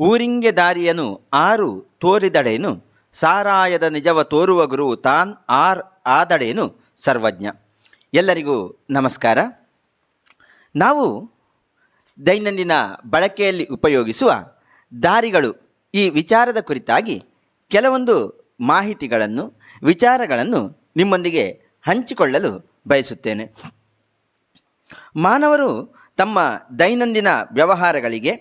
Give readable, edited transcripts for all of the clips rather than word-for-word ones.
ಊರಿಂಗೆ ದಾರಿಯನು ಆರು ತೋರಿದಡೇನು, ಸಾರಾಯದ ನಿಜವ ತೋರುವ ಗುರು ತಾನ್ ಆದಡೇನು ಸರ್ವಜ್ಞ. ಎಲ್ಲರಿಗೂ ನಮಸ್ಕಾರ. ನಾವು ದೈನಂದಿನ ಬಳಕೆಯಲ್ಲಿ ಉಪಯೋಗಿಸುವ ದಾರಿಗಳು ಈ ವಿಚಾರದ ಕುರಿತಾಗಿ ಕೆಲವೊಂದು ಮಾಹಿತಿಗಳನ್ನು, ವಿಚಾರಗಳನ್ನು ನಿಮ್ಮೊಂದಿಗೆ ಹಂಚಿಕೊಳ್ಳಲು ಬಯಸುತ್ತೇನೆ. ಮಾನವರು ತಮ್ಮ ದೈನಂದಿನ ವ್ಯವಹಾರಗಳಿಗೆ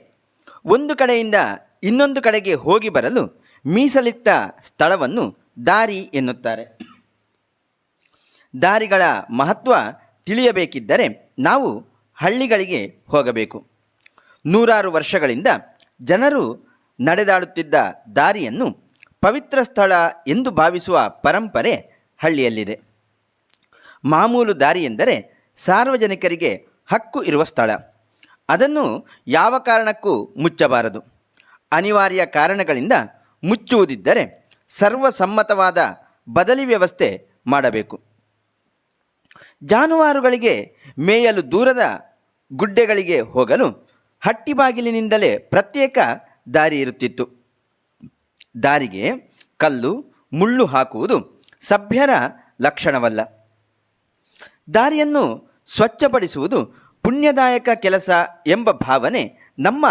ಒಂದು ಕಡೆಯಿಂದ ಇನ್ನೊಂದು ಕಡೆಗೆ ಹೋಗಿ ಬರಲು ಮೀಸಲಿಟ್ಟ ಸ್ಥಳವನ್ನು ದಾರಿ ಎನ್ನುತ್ತಾರೆ. ದಾರಿಗಳ ಮಹತ್ವ ತಿಳಿಯಬೇಕಿದ್ದರೆ ನಾವು ಹಳ್ಳಿಗಳಿಗೆ ಹೋಗಬೇಕು. ನೂರಾರು ವರ್ಷಗಳಿಂದ ಜನರು ನಡೆದಾಡುತ್ತಿದ್ದ ದಾರಿಯನ್ನು ಪವಿತ್ರ ಸ್ಥಳ ಎಂದು ಭಾವಿಸುವ ಪರಂಪರೆ ಹಳ್ಳಿಯಲ್ಲಿದೆ. ಮಾಮೂಲು ದಾರಿ ಎಂದರೆ ಸಾರ್ವಜನಿಕರಿಗೆ ಹಕ್ಕು ಇರುವ ಸ್ಥಳ. ಅದನ್ನು ಯಾವ ಕಾರಣಕ್ಕೂ ಮುಚ್ಚಬಾರದು. ಅನಿವಾರ್ಯ ಕಾರಣಗಳಿಂದ ಮುಚ್ಚುವುದಿದ್ದರೆ ಸರ್ವಸಮ್ಮತವಾದ ಬದಲಿ ವ್ಯವಸ್ಥೆ ಮಾಡಬೇಕು. ಜಾನುವಾರುಗಳಿಗೆ ಮೇಯಲು ದೂರದ ಗುಡ್ಡೆಗಳಿಗೆ ಹೋಗಲು ಹಟ್ಟಿಬಾಗಿಲಿನಿಂದಲೇ ಪ್ರತ್ಯೇಕ ದಾರಿ ಇರುತ್ತಿತ್ತು. ದಾರಿಗೆ ಕಲ್ಲು ಮುಳ್ಳು ಹಾಕುವುದು ಸಭ್ಯರ ಲಕ್ಷಣವಲ್ಲ. ದಾರಿಯನ್ನು ಸ್ವಚ್ಛಪಡಿಸುವುದು ಪುಣ್ಯದಾಯಕ ಕೆಲಸ ಎಂಬ ಭಾವನೆ ನಮ್ಮ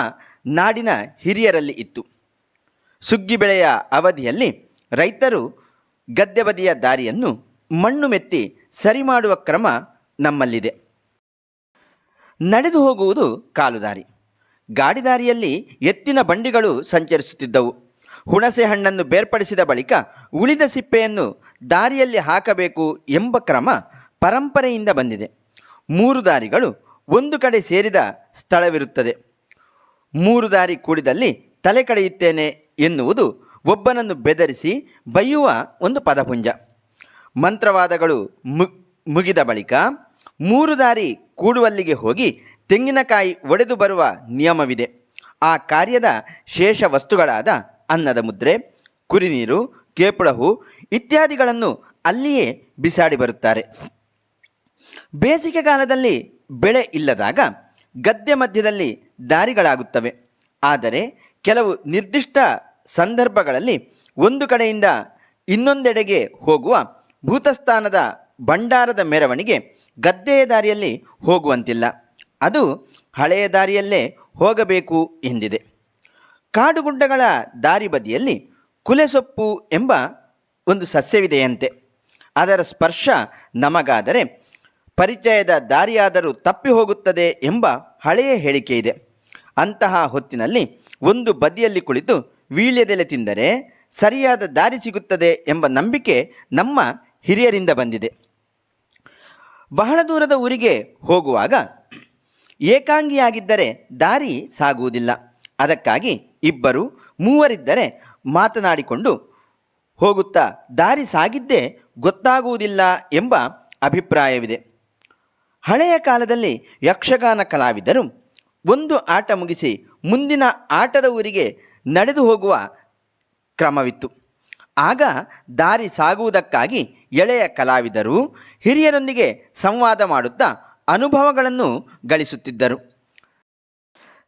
ನಾಡಿನ ಹಿರಿಯರಲ್ಲಿ ಇತ್ತು. ಸುಗ್ಗಿ ಬೆಳೆಯ ಅವಧಿಯಲ್ಲಿ ರೈತರು ಗದ್ದೆ ಬದಿಯ ದಾರಿಯನ್ನು ಮಣ್ಣು ಮೆತ್ತಿ ಸರಿ ಮಾಡುವ ಕ್ರಮ ನಮ್ಮಲ್ಲಿದೆ. ನಡೆದು ಹೋಗುವುದು ಕಾಲುದಾರಿ. ಗಾಡಿದಾರಿಯಲ್ಲಿ ಎತ್ತಿನ ಬಂಡಿಗಳು ಸಂಚರಿಸುತ್ತಿದ್ದವು. ಹುಣಸೆ ಹಣ್ಣನ್ನು ಬೇರ್ಪಡಿಸಿದ ಬಳಿಕ ಉಳಿದ ಸಿಪ್ಪೆಯನ್ನು ದಾರಿಯಲ್ಲಿ ಹಾಕಬೇಕು ಎಂಬ ಕ್ರಮ ಪರಂಪರೆಯಿಂದ ಬಂದಿದೆ. 3 ದಾರಿಗಳು ಒಂದು ಕಡೆ ಸೇರಿದ ಸ್ಥಳವಿರುತ್ತದೆ. 3 ದಾರಿ ಕೂಡಿದಲ್ಲಿ ತಲೆ ಕಳೆಯುತ್ತೇನೆ ಎನ್ನುವುದು ಒಬ್ಬನನ್ನು ಬೆದರಿಸಿ ಬೈಯುವ ಒಂದು ಪದಪುಂಜ. ಮಂತ್ರವಾದಗಳು ಮುಗಿದ ಬಳಿಕ 3 ದಾರಿ ಕೂಡುವಲ್ಲಿಗೆ ಹೋಗಿ ತೆಂಗಿನಕಾಯಿ ಒಡೆದು ಬರುವ ನಿಯಮವಿದೆ. ಆ ಕಾರ್ಯದ ಶೇಷ ವಸ್ತುಗಳಾದ ಅನ್ನದ ಮುದ್ರೆ, ಕುರಿನೀರು, ಕೇಪುಳಹು ಇತ್ಯಾದಿಗಳನ್ನು ಅಲ್ಲಿಯೇ ಬಿಸಾಡಿ ಬರುತ್ತಾರೆ. ಬೇಸಿಗೆಗಾಲದಲ್ಲಿ ಬೆಳೆ ಇಲ್ಲದಾಗ ಗದ್ದೆ ಮಧ್ಯದಲ್ಲಿ ದಾರಿಗಳಾಗುತ್ತವೆ. ಆದರೆ ಕೆಲವು ನಿರ್ದಿಷ್ಟ ಸಂದರ್ಭಗಳಲ್ಲಿ ಒಂದು ಕಡೆಯಿಂದ ಇನ್ನೊಂದೆಡೆಗೆ ಹೋಗುವ ಭೂತಸ್ಥಾನದ ಭಂಡಾರದ ಮೆರವಣಿಗೆ ಗದ್ದೆಯ ದಾರಿಯಲ್ಲಿ ಹೋಗುವಂತಿಲ್ಲ. ಅದು ಹಳೆಯ ದಾರಿಯಲ್ಲೇ ಹೋಗಬೇಕು ಎಂದಿದೆ. ಕಾಡುಗುಡ್ಡಗಳ ದಾರಿ ಬದಿಯಲ್ಲಿ ಕುಲೆಸೊಪ್ಪು ಎಂಬ ಒಂದು ಸಸ್ಯವಿದೆಯಂತೆ. ಅದರ ಸ್ಪರ್ಶ ನಮಗಾದರೆ ಪರಿಚಯದ ದಾರಿಯಾದರೂ ತಪ್ಪಿ ಹೋಗುತ್ತದೆ ಎಂಬ ಹಳೆಯ ಹೇಳಿಕೆ ಇದೆ. ಅಂತಹ ಹೊತ್ತಿನಲ್ಲಿ ಒಂದು ಬದಿಯಲ್ಲಿ ಕುಳಿತು ವೀಳ್ಯದೆಲೆ ತಿಂದರೆ ಸರಿಯಾದ ದಾರಿ ಸಿಗುತ್ತದೆ ಎಂಬ ನಂಬಿಕೆ ನಮ್ಮ ಹಿರಿಯರಿಂದ ಬಂದಿದೆ. ಬಹಳ ದೂರದ ಊರಿಗೆ ಹೋಗುವಾಗ ಏಕಾಂಗಿಯಾಗಿದ್ದರೆ ದಾರಿ ಸಾಗುವುದಿಲ್ಲ. ಅದಕ್ಕಾಗಿ 2, 3 ಮಾತನಾಡಿಕೊಂಡು ಹೋಗುತ್ತಾ ದಾರಿ ಸಾಗಿದ್ದೇ ಗೊತ್ತಾಗುವುದಿಲ್ಲ ಎಂಬ ಅಭಿಪ್ರಾಯವಿದೆ. ಹಳೆಯ ಕಾಲದಲ್ಲಿ ಯಕ್ಷಗಾನ ಕಲಾವಿದರು ಒಂದು ಆಟ ಮುಗಿಸಿ ಮುಂದಿನ ಆಟದ ಊರಿಗೆ ನಡೆದು ಹೋಗುವ ಕ್ರಮವಿತ್ತು. ಆಗ ದಾರಿ ಸಾಗುವುದಕ್ಕಾಗಿ ಎಳೆಯ ಕಲಾವಿದರು ಹಿರಿಯರೊಂದಿಗೆ ಸಂವಾದ ಮಾಡುತ್ತಾ ಅನುಭವಗಳನ್ನು ಗಳಿಸುತ್ತಿದ್ದರು.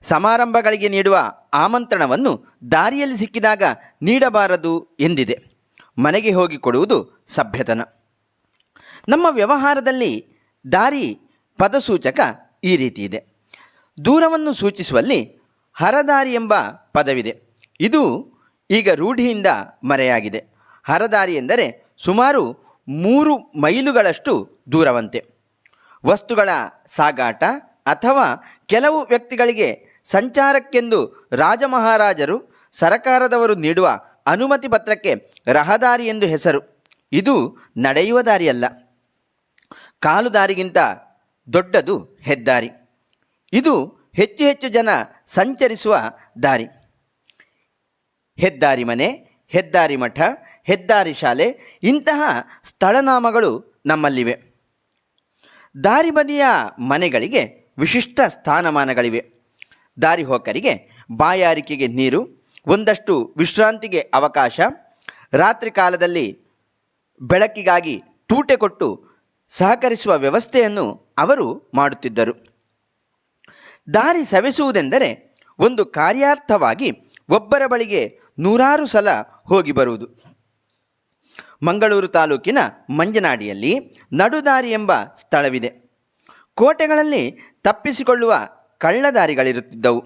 ಸಮಾರಂಭಗಳಿಗೆ ನೀಡುವ ಆಮಂತ್ರಣವನ್ನು ದಾರಿಯಲ್ಲಿ ಸಿಕ್ಕಿದಾಗ ನೀಡಬಾರದು ಎಂದಿದೆ. ಮನೆಗೆ ಹೋಗಿ ಕೊಡುವುದು ಸಭ್ಯತನ. ನಮ್ಮ ವ್ಯವಹಾರದಲ್ಲಿ ದಾರಿ ಪದಸೂಚಕ ಈ ರೀತಿ ಇದೆ. ದೂರವನ್ನು ಸೂಚಿಸುವಲ್ಲಿ ಹರದಾರಿ ಎಂಬ ಪದವಿದೆ. ಇದು ಈಗ ರೂಢಿಯಿಂದ ಮರೆಯಾಗಿದೆ. ಹರದಾರಿ ಎಂದರೆ ಸುಮಾರು 3 ಮೈಲುಗಳಷ್ಟು ದೂರವಂತೆ. ವಸ್ತುಗಳ ಸಾಗಾಟ ಅಥವಾ ಕೆಲವು ವ್ಯಕ್ತಿಗಳಿಗೆ ಸಂಚಾರಕ್ಕೆಂದು ರಾಜಮಹಾರಾಜರು, ಸರಕಾರದವರು ನೀಡುವ ಅನುಮತಿ ಪತ್ರಕ್ಕೆ ರಹದಾರಿ ಎಂದು ಹೆಸರು. ಇದು ನಡೆಯುವ ದಾರಿಯಲ್ಲ. ಕಾಲುದಾರಿಗಿಂತ ದೊಡ್ಡದು ಹೆದ್ದಾರಿ. ಇದು ಹೆಚ್ಚು ಹೆಚ್ಚು ಜನ ಸಂಚರಿಸುವ ದಾರಿ. ಹೆದ್ದಾರಿ ಮನೆ, ಹೆದ್ದಾರಿ ಮಠ, ಹೆದ್ದಾರಿ ಶಾಲೆ ಇಂತಹ ಸ್ಥಳನಾಮಗಳು ನಮ್ಮಲ್ಲಿವೆ. ದಾರಿ ಬದಿಯ ಮನೆಗಳಿಗೆ ವಿಶಿಷ್ಟ ಸ್ಥಾನಮಾನಗಳಿವೆ. ದಾರಿ ಹೋಕರಿಗೆ ಬಾಯಾರಿಕೆಗೆ ನೀರು, ಒಂದಷ್ಟು ವಿಶ್ರಾಂತಿಗೆ ಅವಕಾಶ, ರಾತ್ರಿ ಕಾಲದಲ್ಲಿ ಬೆಳಕಿಗಾಗಿ ತೂಟೆ ಕೊಟ್ಟು ಸಹಕರಿಸುವ ವ್ಯವಸ್ಥೆಯನ್ನು ಅವರು ಮಾಡುತ್ತಿದ್ದರು. ದಾರಿ ಸವೆಸುವುದೆಂದರೆ ಒಂದು ಕಾರ್ಯಾರ್ಥವಾಗಿ ಒಬ್ಬರ ಬಳಿಗೆ ನೂರಾರು ಸಲ ಹೋಗಿ ಬರುವುದು. ಮಂಗಳೂರು ತಾಲೂಕಿನ ಮಂಜನಾಡಿಯಲ್ಲಿ ನಡುದಾರಿ ಎಂಬ ಸ್ಥಳವಿದೆ. ಕೋಟೆಗಳಲ್ಲಿ ತಪ್ಪಿಸಿಕೊಳ್ಳುವ ಕಳ್ಳದಾರಿಗಳಿರುತ್ತಿದ್ದವು.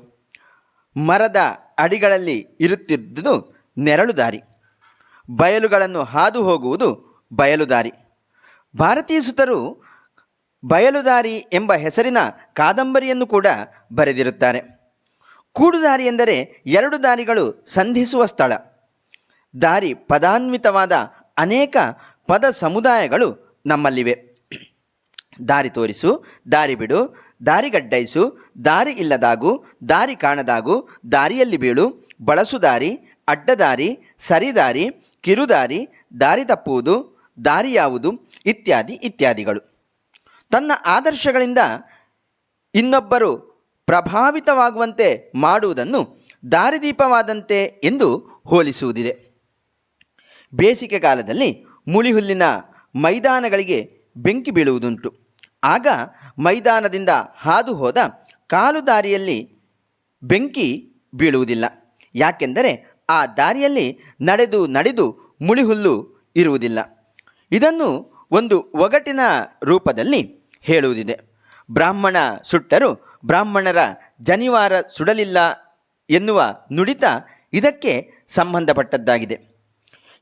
ಮರದ ಅಡಿಗಳಲ್ಲಿ ಇರುತ್ತಿದ್ದುದು ನೆರಳುದಾರಿ. ಬಯಲುಗಳನ್ನು ಹಾದು ಹೋಗುವುದು ಬಯಲುದಾರಿ. ಭಾರತೀಯ ಸುತರು ಬಯಲುದಾರಿ ಎಂಬ ಹೆಸರಿನ ಕಾದಂಬರಿಯನ್ನು ಕೂಡ ಬರೆದಿರುತ್ತಾರೆ. ಕೂಡುದಾರಿ ಎಂದರೆ ಎರಡು ದಾರಿಗಳು ಸಂಧಿಸುವ ಸ್ಥಳ. ದಾರಿ ಪದಾನ್ವಿತವಾದ ಅನೇಕ ಪದ ಸಮುದಾಯಗಳು ನಮ್ಮಲ್ಲಿವೆ. ದಾರಿ ತೋರಿಸು, ದಾರಿ ಬಿಡು, ದಾರಿಗಡ್ಡೈಸು, ದಾರಿ ಇಲ್ಲದಾಗು, ದಾರಿ ಕಾಣದಾಗು, ದಾರಿಯಲ್ಲಿ ಬೀಳು, ಬಳಸು ದಾರಿ, ಅಡ್ಡದಾರಿ, ಸರಿದಾರಿ, ಕಿರುದಾರಿ, ದಾರಿ ತಪ್ಪುವುದು, ದಾರಿ ಯಾವುದು ಇತ್ಯಾದಿ ಇತ್ಯಾದಿಗಳು. ತನ್ನ ಆದರ್ಶಗಳಿಂದ ಇನ್ನೊಬ್ಬರು ಪ್ರಭಾವಿತವಾಗುವಂತೆ ಮಾಡುವುದನ್ನು ದಾರಿದೀಪವಾದಂತೆ ಎಂದು ಹೋಲಿಸುವುದಿದೆ. ಬೇಸಿಗೆ ಕಾಲದಲ್ಲಿ ಮುಳಿಹುಲ್ಲಿನ ಮೈದಾನಗಳಿಗೆ ಬೆಂಕಿ ಬೀಳುವುದುಂಟು. ಆಗ ಮೈದಾನದಿಂದ ಹಾದು ಹೋದ ಕಾಲು ದಾರಿಯಲ್ಲಿ ಬೆಂಕಿ ಬೀಳುವುದಿಲ್ಲ. ಯಾಕೆಂದರೆ ಆ ದಾರಿಯಲ್ಲಿ ನಡೆದು ಮುಳಿಹುಲ್ಲು ಇರುವುದಿಲ್ಲ. ಇದನ್ನು ಒಂದು ಒಗಟಿನ ರೂಪದಲ್ಲಿ ಹೇಳುವುದಿದೆ. ಬ್ರಾಹ್ಮಣ ಸುಟ್ಟರೂ ಬ್ರಾಹ್ಮಣರ ಜನಿವಾರ ಸುಡಲಿಲ್ಲ ಎನ್ನುವ ನುಡಿತ ಇದಕ್ಕೆ ಸಂಬಂಧಪಟ್ಟದ್ದಾಗಿದೆ.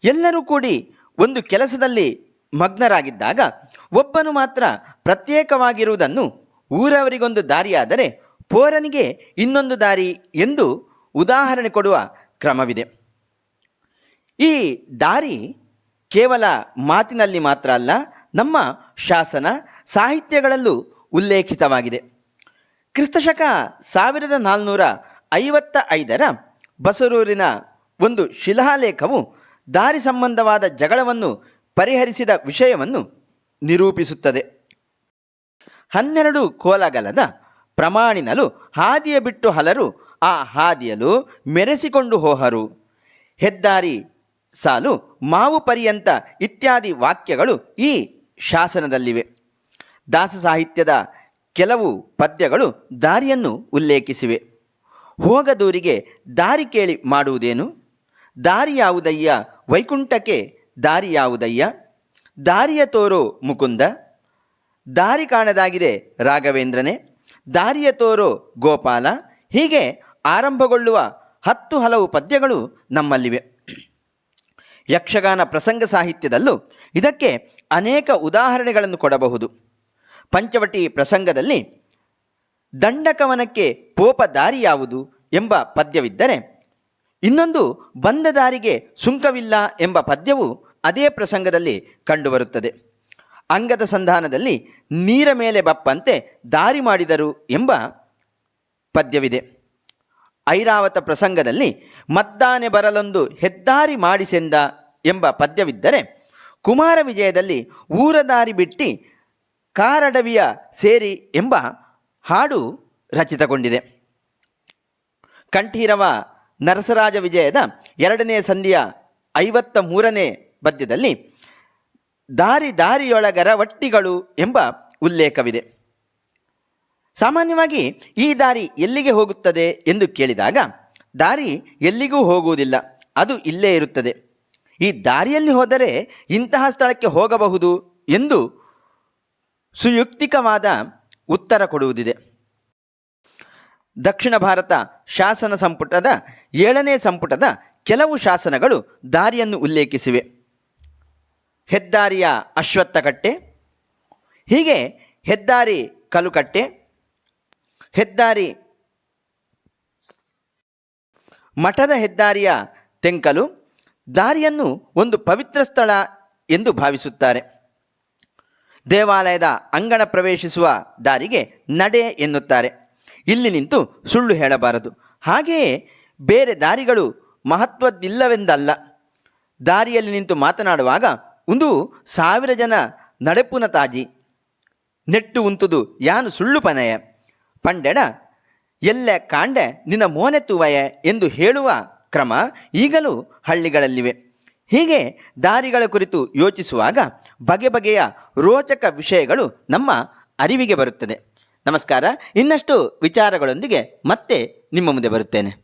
ಎಲ್ಲರೂ ಕೂಡಿ ಒಂದು ಕೆಲಸದಲ್ಲಿ ಮಗ್ನರಾಗಿದ್ದಾಗ ಒಬ್ಬನು ಮಾತ್ರ ಪ್ರತ್ಯೇಕವಾಗಿರುವುದನ್ನು ಊರವರಿಗೊಂದು ದಾರಿಯಾದರೆ ಪೋರನಿಗೆ ಇನ್ನೊಂದು ದಾರಿ ಎಂದು ಉದಾಹರಣೆ ಕೊಡುವ ಕ್ರಮವಿದೆ. ಈ ದಾರಿ ಕೇವಲ ಮಾತಿನಲ್ಲಿ ಮಾತ್ರ ಅಲ್ಲ, ನಮ್ಮ ಶಾಸನ ಸಾಹಿತ್ಯಗಳಲ್ಲೂ ಉಲ್ಲೇಖಿತವಾಗಿದೆ. ಕ್ರಿಸ್ತಶಕ 1455 ಬಸರೂರಿನ ಒಂದು ಶಿಲಾಲೇಖವು ದಾರಿ ಸಂಬಂಧವಾದ ಜಗಳವನ್ನು ಪರಿಹರಿಸಿದ ವಿಷಯವನ್ನು ನಿರೂಪಿಸುತ್ತದೆ. 12 ಕೋಲಗಲದ ಪ್ರಮಾಣಿನಲು ಹಾದಿಯ ಬಿಟ್ಟು ಹಲರು ಆ ಹಾದಿಯಲು ಮೆರೆಸಿಕೊಂಡು ಹೋಹರು. ಹೆದ್ದಾರಿ ಸಾಲು ಮಾವು ಪರ್ಯಂತ ಇತ್ಯಾದಿ ವಾಕ್ಯಗಳು ಈ ಶಾಸನದಲ್ಲಿವೆ. ದಾಸ ಸಾಹಿತ್ಯದ ಕೆಲವು ಪದ್ಯಗಳು ದಾರಿಯನ್ನು ಉಲ್ಲೇಖಿಸಿವೆ. ಹೋಗದೂರಿಗೆ ದಾರಿ ಕೇಳಿ ಮಾಡುವುದೇನು? ದಾರಿ ಯಾವುದಯ್ಯ ವೈಕುಂಠಕ್ಕೆ ದಾರಿ ಯಾವುದಯ್ಯ? ದಾರಿಯ ತೋರೋ ಮುಕುಂದ, ದಾರಿ ಕಾಣದಾಗಿದೆ ರಾಘವೇಂದ್ರನೇ, ದಾರಿಯ ತೋರೋ ಗೋಪಾಲ. ಹೀಗೆ ಆರಂಭಗೊಳ್ಳುವ 10 ಹಲವು ಪದ್ಯಗಳು ನಮ್ಮಲ್ಲಿವೆ. ಯಕ್ಷಗಾನ ಪ್ರಸಂಗ ಸಾಹಿತ್ಯದಲ್ಲೂ ಇದಕ್ಕೆ ಅನೇಕ ಉದಾಹರಣೆಗಳನ್ನು ಕೊಡಬಹುದು. ಪಂಚವಟಿ ಪ್ರಸಂಗದಲ್ಲಿ ದಂಡಕವನಕ್ಕೆ ಪೋಪ ದಾರಿ ಯಾವುದು ಎಂಬ ಪದ್ಯವಿದ್ದರೆ, ಇನ್ನೊಂದು ಬಂದ ದಾರಿಗೆ ಸುಂಕವಿಲ್ಲ ಎಂಬ ಪದ್ಯವು ಅದೇ ಪ್ರಸಂಗದಲ್ಲಿ ಕಂಡುಬರುತ್ತದೆ. ಅಂಗದ ಸಂಧಾನದಲ್ಲಿ ನೀರ ಮೇಲೆ ಬಪ್ಪಂತೆ ದಾರಿ ಮಾಡಿದರು ಎಂಬ ಪದ್ಯವಿದೆ. ಐರಾವತ ಪ್ರಸಂಗದಲ್ಲಿ ಮದ್ದಾನೆ ಬರಲೊಂದು ಹೆದ್ದಾರಿ ಮಾಡಿಸೆಂದ ಎಂಬ ಪದ್ಯವಿದ್ದರೆ, ಕುಮಾರ ವಿಜಯದಲ್ಲಿ ಊರ ದಾರಿ ಬಿಟ್ಟು ಕಾರಡವಿಯ ಸೇರಿ ಎಂಬ ಹಾಡು ರಚಿತಗೊಂಡಿದೆ. ಕಂಠೀರವ ನರಸರಾಜ ವಿಜಯದ 2ನೇ ಸಂಧಿಯ 53ನೇ ಪದ್ಯದಲ್ಲಿ ದಾರಿಯೊಳಗರ ವಟ್ಟಿಗಳು ಎಂಬ ಉಲ್ಲೇಖವಿದೆ. ಸಾಮಾನ್ಯವಾಗಿ ಈ ದಾರಿ ಎಲ್ಲಿಗೆ ಹೋಗುತ್ತದೆ ಎಂದು ಕೇಳಿದಾಗ ದಾರಿ ಎಲ್ಲಿಗೂ ಹೋಗುವುದಿಲ್ಲ, ಅದು ಇಲ್ಲೇ ಇರುತ್ತದೆ. ಈ ದಾರಿಯಲ್ಲಿ ಹೋದರೆ ಇಂತಹ ಸ್ಥಳಕ್ಕೆ ಹೋಗಬಹುದು ಎಂದು ಸುಯುಕ್ತಿಕವಾದ ಉತ್ತರ ಕೊಡುವುದಿದೆ. ದಕ್ಷಿಣ ಭಾರತ ಶಾಸನ ಸಂಪುಟದ 7ನೇ ಸಂಪುಟದ ಕೆಲವು ಶಾಸನಗಳು ದಾರಿಯನ್ನು ಉಲ್ಲೇಖಿಸಿವೆ. ಹೆದ್ದಾರಿಯ ಅಶ್ವತ್ಥಕಟ್ಟೆ, ಹೀಗೆ ಹೆದ್ದಾರಿ ಕಲುಕಟ್ಟೆ, ಹೆದ್ದಾರಿ ಮಠದ ಹೆದ್ದಾರಿಯ ತೆಂಕಲು, ದಾರಿಯನ್ನು ಒಂದು ಪವಿತ್ರ ಸ್ಥಳ ಎಂದು ಭಾವಿಸುತ್ತಾರೆ. ದೇವಾಲಯದ ಅಂಗಣ ಪ್ರವೇಶಿಸುವ ದಾರಿಗೆ ನಡೆ ಎನ್ನುತ್ತಾರೆ. ಇಲ್ಲಿ ನಿಂತು ಸುಳ್ಳು ಹೇಳಬಾರದು. ಹಾಗೆಯೇ ಬೇರೆ ದಾರಿಗಳು ಮಹತ್ವದ್ದಿಲ್ಲವೆಂದಲ್ಲ. ದಾರಿಯಲ್ಲಿ ನಿಂತು ಮಾತನಾಡುವಾಗ ಒಂದು 1000 ಜನ ನಡೆಪುನ ತಾಜಿ ನೆಟ್ಟು ಉಂತುದು ಯಾನು ಸುಳ್ಳು ಪನಯ ಪಂಡೆಡ ಎಲ್ಲೆ ಕಾಂಡೆ ನಿನ್ನ ಮೋನೆ ತುವಯ ಎಂದು ಹೇಳುವ ಕ್ರಮ ಈಗಲೂ ಹಳ್ಳಿಗಳಲ್ಲಿವೆ. ಹೀಗೆ ದಾರಿಗಳ ಕುರಿತು ಯೋಚಿಸುವಾಗ ಬಗೆಯ ರೋಚಕ ವಿಷಯಗಳು ನಮ್ಮ ಅರಿವಿಗೆ ಬರುತ್ತದೆ. ನಮಸ್ಕಾರ. ಇನ್ನಷ್ಟು ವಿಚಾರಗಳೊಂದಿಗೆ ಮತ್ತೆ ನಿಮ್ಮ ಮುಂದೆ ಬರುತ್ತೇನೆ.